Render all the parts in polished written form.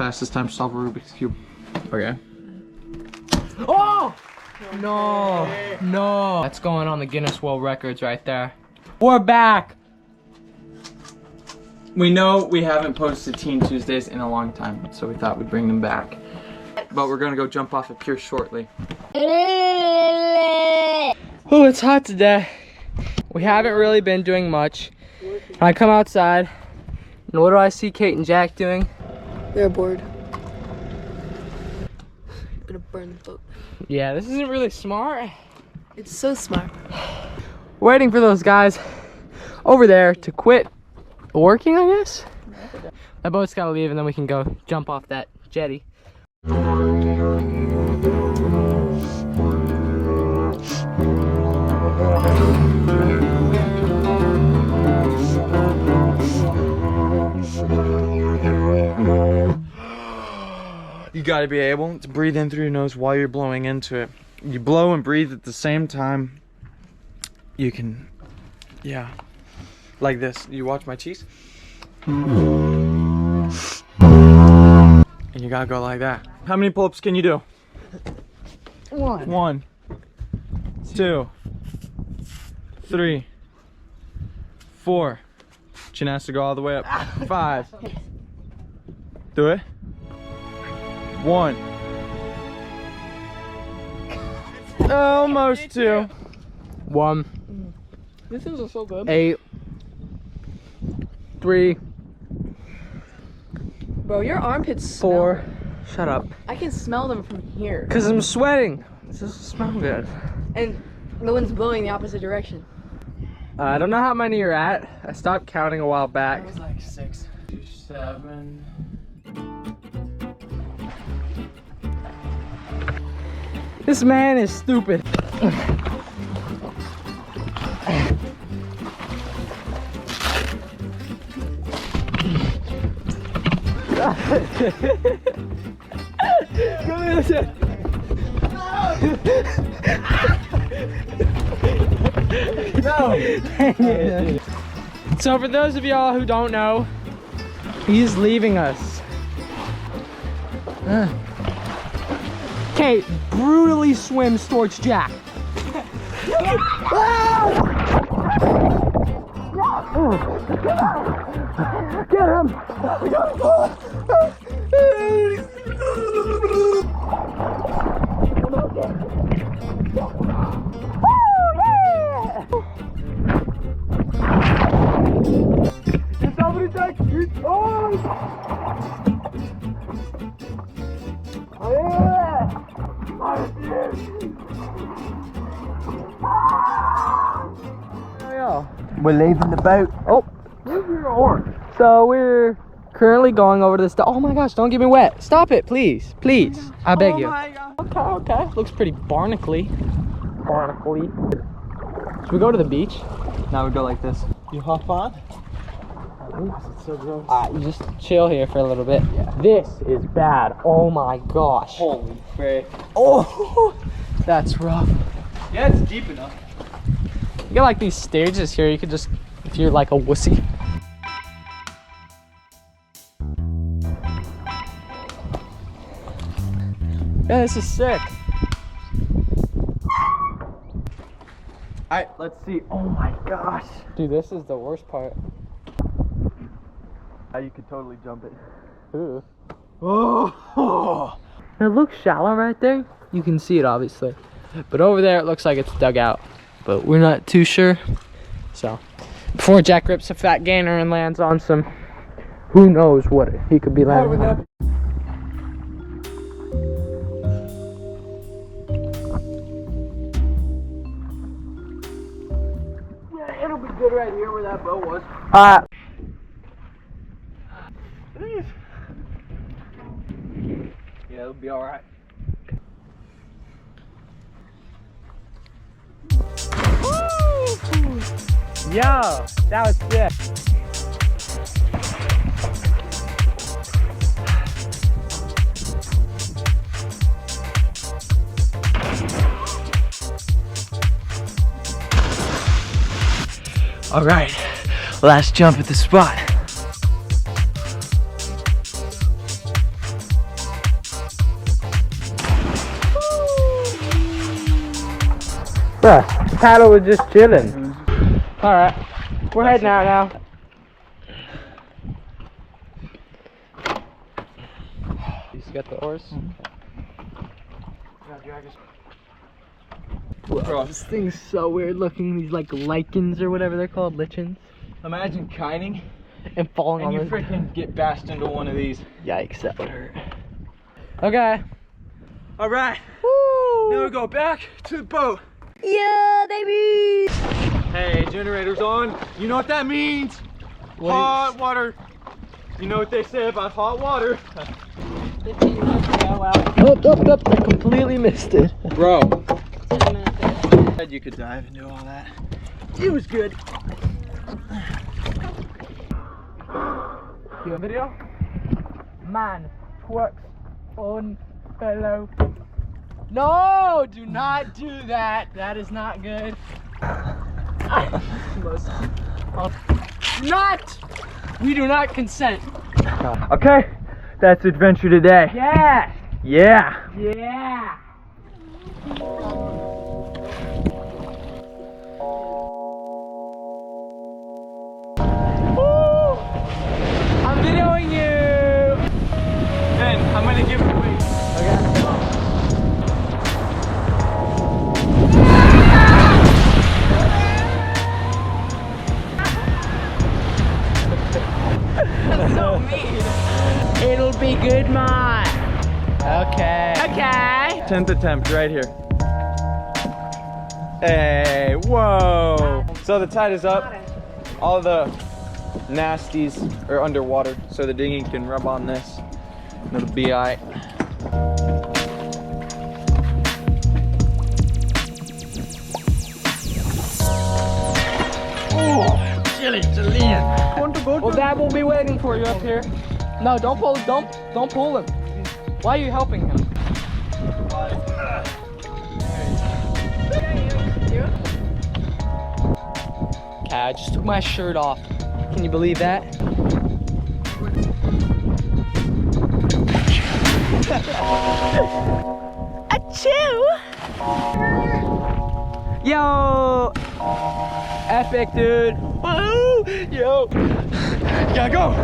fastest time to solve a Rubik's Cube. Okay. Oh! No, no. That's going on the Guinness World Records right there. We're back. We know we haven't posted Teen Tuesdays in a long time, so we thought we'd bring them back. But we're gonna go jump off a pier shortly. Oh, it's hot today. We haven't really been doing much. I come outside, and what do I see Kate and Jack doing? They're bored. I'm gonna burn the boat. Yeah, this isn't really smart. It's so smart. Waiting for those guys over there to quit working, I guess. That boat's gotta leave, and then we can go jump off that jetty. You gotta be able to breathe in through your nose while you're blowing into it. You blow and breathe at the same time. You can, yeah, like this. You watch my cheese? And you gotta go like that. How many pull-ups can you do? One, 2, 3, 4. Chin has to go all the way up. 5. Do it. 1. Almost 2. 1. These things are so good. 8. 3. Bro, your armpits 4. smell. Shut up. I can smell them from here. Cause I'm sweating. This doesn't smell good. And the wind's blowing the opposite direction. I don't know how many you're at. I stopped counting a while back. It was like 6, 7. This man is stupid. No. So for those of y'all who don't know, he's leaving us. Kate brutally swims towards Jack. Get him! We're leaving the boat. Oh, where's your oar? So we're currently going over to this. Oh my gosh! Don't get me wet. Stop it, please, please. I beg you. My God. Okay, okay. Looks pretty barnacly. Barnacly. Should we go to the beach? Now we go like this. You hop on. It's so gross. You just chill here for a little bit. Yeah. This is bad. Oh my gosh. Holy frick. Oh, that's rough. Yeah, it's deep enough. You got like these stages here. You could just, if you're like a wussy. Yeah, this is sick. Alright, let's see. Oh my gosh. Dude, this is the worst part. You could totally jump it. Ooh. Oh. It looks shallow right there. You can see it obviously. But over there it looks like it's dug out. But we're not too sure. So, before Jack rips a fat gainer and lands on some, who knows what he could be landing on. Yeah, it'll be good right here where that boat was. Yeah, it'll be alright. Yo, that was sick. All right, last jump at the spot. Bruh, the paddle was just chilling. Alright, we're heading out now. You got the oars? Bro, this thing's so weird looking. These like lichens or whatever they're called, lichens. Imagine kiting And falling and on you this. freaking get bashed into one of these. Yikes, that would hurt. Okay. All right. Woo! Now we go back to the boat. Yeah, baby! Hey, generator's on. You know what that means? Hot water. You know what they say about hot water? Nope, I completely missed it. Bro. You could dive and do all that. It was good. You a video? Man twerks on fellow. No, do not do that. That is not good. Not. We do not consent. Okay, that's adventure today. Yeah. Yeah. Yeah. Woo! I'm videoing you. Ben, I'm gonna give it away. Okay. That's so mean. It'll be good, man. Okay. Okay. 10th attempt right here. Hey, whoa. So the tide is up. All the nasties are underwater, so the dinghy can rub on this. And it'll be alright. Oh, chilly, Chilean. Well, Dad will be waiting for you up here. No, don't pull him. Don't pull him. Why are you helping him? Okay, I just took my shirt off. Can you believe that? Achoo! Yo! Epic, dude. Woo! Yo! Gotta go!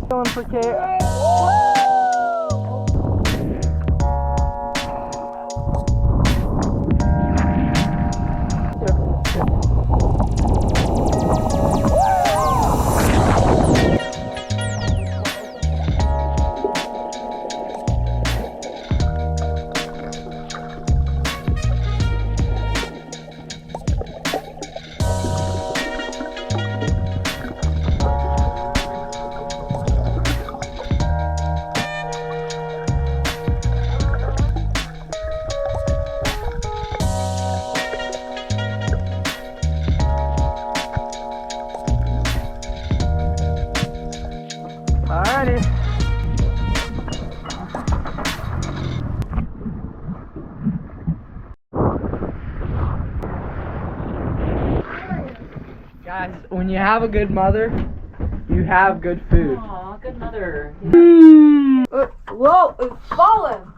Going for Kate. Alrighty. Guys, when you have a good mother, you have good food. Aw, good mother. Whoa, it's falling.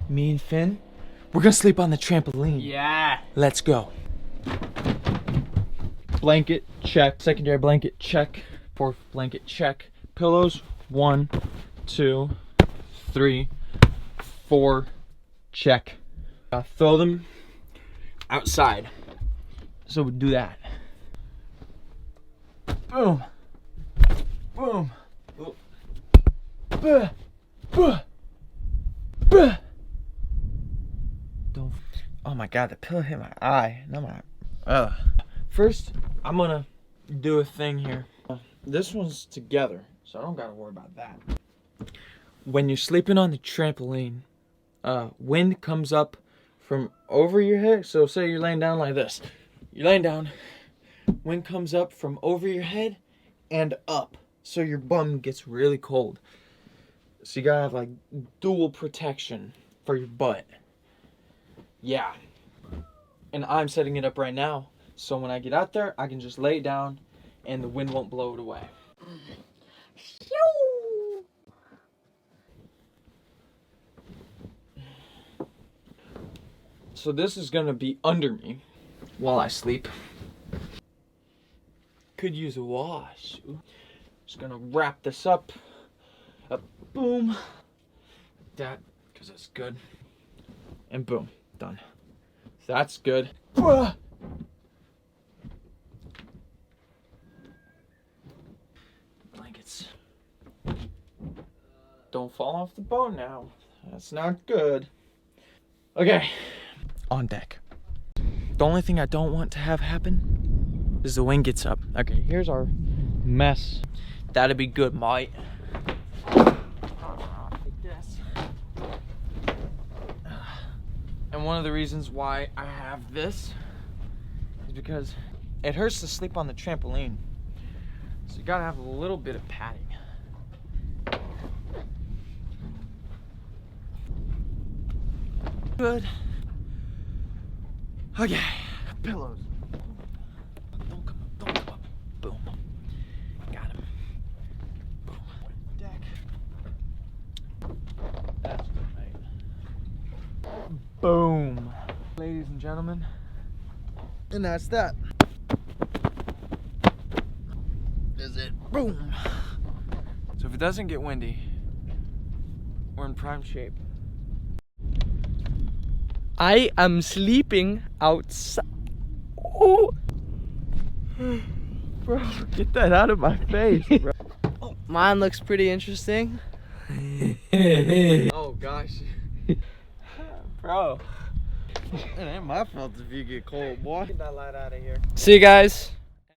Me and Finn, we're gonna sleep on the trampoline. Yeah. Let's go. Blanket, check. Secondary blanket, check. Fourth blanket, check. Pillows, 1, 2, 3, 4, check. Throw them outside. So we do that. Boom. Boom. Buh. Buh. Buh. Don't. Oh my god, the pillow hit my eye. No, my. First, I'm gonna do a thing here. This one's together, so I don't gotta worry about that. When you're sleeping on the trampoline, wind comes up from over your head. So say you're laying down like this. You're laying down. Wind comes up from over your head and up. so your bum gets really cold. So you gotta have like dual protection for your butt. Yeah. And I'm setting it up right now, so when I get out there, I can just lay it down and the wind won't blow it away. So this is gonna be under me while I sleep. Could use a wash. Just gonna wrap this up. Boom. Like that, because it's good. And boom, done. So that's good. Blankets. Don't fall off the boat now. That's not good. Okay. On deck. The only thing I don't want to have happen is the wind gets up. Okay, here's our mess. That'd be good, mate. Like this. And one of the reasons why I have this is because it hurts to sleep on the trampoline. So you gotta have a little bit of padding. Good. Okay, pillows. Don't come up, don't come up. Boom. Got him. Boom. Deck. That's good, mate. Boom. Ladies and gentlemen. And that's that. Is it? Boom. So if it doesn't get windy, we're in prime shape. I am sleeping outside. Oh. Bro, get that out of my face, bro. Mine looks pretty interesting. Oh gosh. Bro. It ain't my fault if you get cold, boy. Get that light out of here. See you guys.